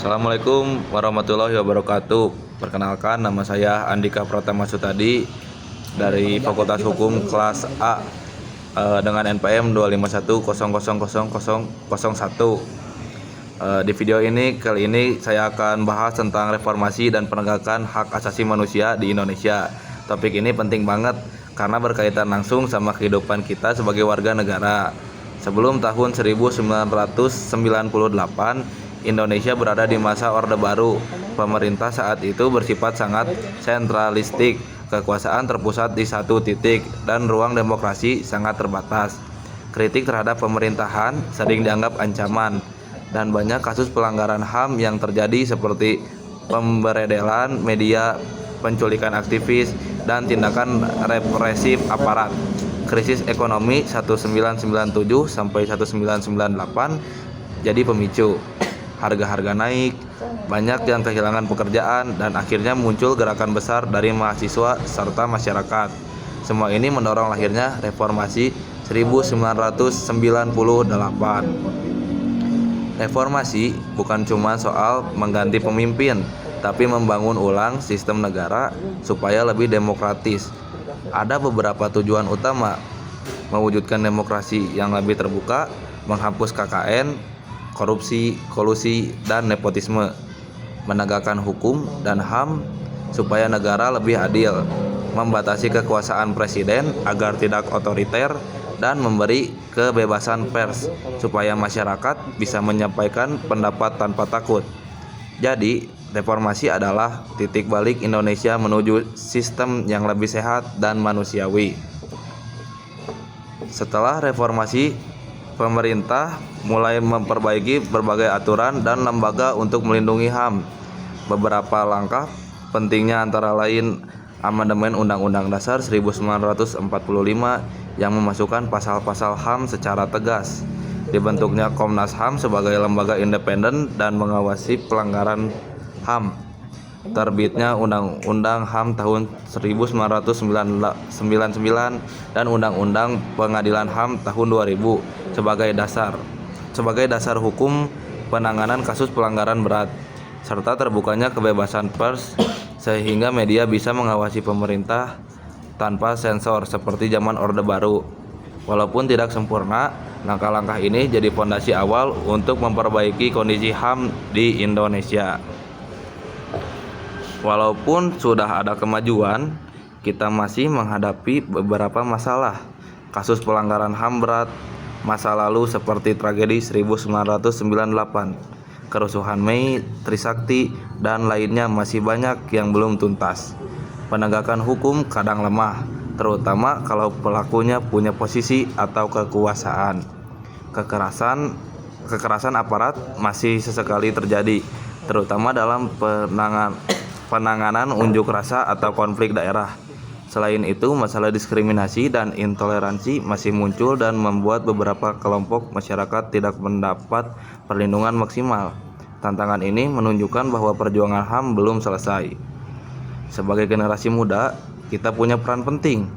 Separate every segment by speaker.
Speaker 1: Assalamualaikum warahmatullahi wabarakatuh. Perkenalkan, nama saya Andika Pratama Sutadi dari Fakultas Hukum kelas A dengan NPM 251000001. Di video ini kali ini saya akan bahas tentang reformasi dan penegakan hak asasi manusia di Indonesia. Topik ini penting banget karena berkaitan langsung sama kehidupan kita sebagai warga negara. Sebelum tahun 1998, Indonesia berada di masa Orde Baru. Pemerintah saat itu bersifat sangat sentralistik. Kekuasaan terpusat di satu titik dan ruang demokrasi sangat terbatas. Kritik terhadap pemerintahan sering dianggap ancaman dan banyak kasus pelanggaran HAM yang terjadi seperti pemberedelan media, penculikan aktivis, dan tindakan represif aparat. Krisis ekonomi 1997 sampai 1998 jadi pemicu. Harga-harga naik, banyak yang kehilangan pekerjaan, dan akhirnya muncul gerakan besar dari mahasiswa serta masyarakat. Semua ini mendorong lahirnya reformasi 1998. Reformasi bukan cuma soal mengganti pemimpin, tapi membangun ulang sistem negara supaya lebih demokratis. Ada beberapa tujuan utama: mewujudkan demokrasi yang lebih terbuka, menghapus KKN, korupsi, kolusi, dan nepotisme, menegakkan hukum dan HAM supaya negara lebih adil, membatasi kekuasaan presiden agar tidak otoriter, dan memberi kebebasan pers supaya masyarakat bisa menyampaikan pendapat tanpa takut. Jadi, reformasi adalah titik balik Indonesia menuju sistem yang lebih sehat dan manusiawi. Setelah reformasi, pemerintah mulai memperbaiki berbagai aturan dan lembaga untuk melindungi HAM. Beberapa langkah pentingnya antara lain amandemen Undang-Undang Dasar 1945 yang memasukkan pasal-pasal HAM secara tegas. Dibentuknya Komnas HAM sebagai lembaga independen dan mengawasi pelanggaran HAM. Terbitnya Undang-Undang HAM tahun 1999 dan Undang-Undang Pengadilan HAM tahun 2000 sebagai dasar hukum penanganan kasus pelanggaran berat, serta terbukanya kebebasan pers sehingga media bisa mengawasi pemerintah tanpa sensor seperti zaman Orde Baru. Walaupun tidak sempurna, langkah-langkah ini jadi fondasi awal untuk memperbaiki kondisi HAM di Indonesia. Walaupun sudah ada kemajuan, kita masih menghadapi beberapa masalah. Kasus pelanggaran HAM berat masa lalu seperti tragedi 1998, kerusuhan Mei, Trisakti, dan lainnya masih banyak yang belum tuntas. Penegakan hukum kadang lemah, terutama kalau pelakunya punya posisi atau kekuasaan. Kekerasan aparat masih sesekali terjadi, terutama dalam penanganan unjuk rasa atau konflik daerah. Selain itu, masalah diskriminasi dan intoleransi masih muncul dan membuat beberapa kelompok masyarakat tidak mendapat perlindungan maksimal. Tantangan ini menunjukkan bahwa perjuangan HAM belum selesai. Sebagai generasi muda, kita punya peran penting.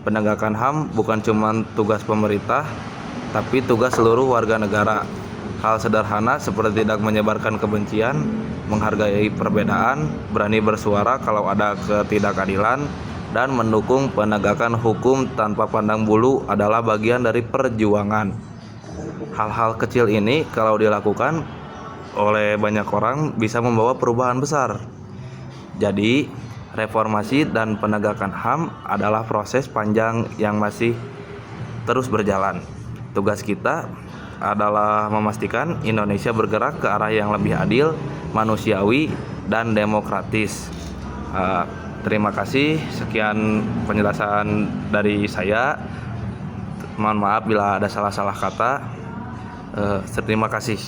Speaker 1: Penegakan HAM bukan cuma tugas pemerintah, tapi tugas seluruh warga negara. Hal sederhana seperti tidak menyebarkan kebencian, menghargai perbedaan, berani bersuara kalau ada ketidakadilan, dan mendukung penegakan hukum tanpa pandang bulu adalah bagian dari perjuangan. Hal-hal kecil ini kalau dilakukan oleh banyak orang bisa membawa perubahan besar. Jadi, reformasi dan penegakan HAM adalah proses panjang yang masih terus berjalan. Tugas kita adalah memastikan Indonesia bergerak ke arah yang lebih adil, manusiawi, dan demokratis. Terima kasih, sekian penjelasan dari saya. Mohon maaf bila ada salah-salah kata. Terima kasih.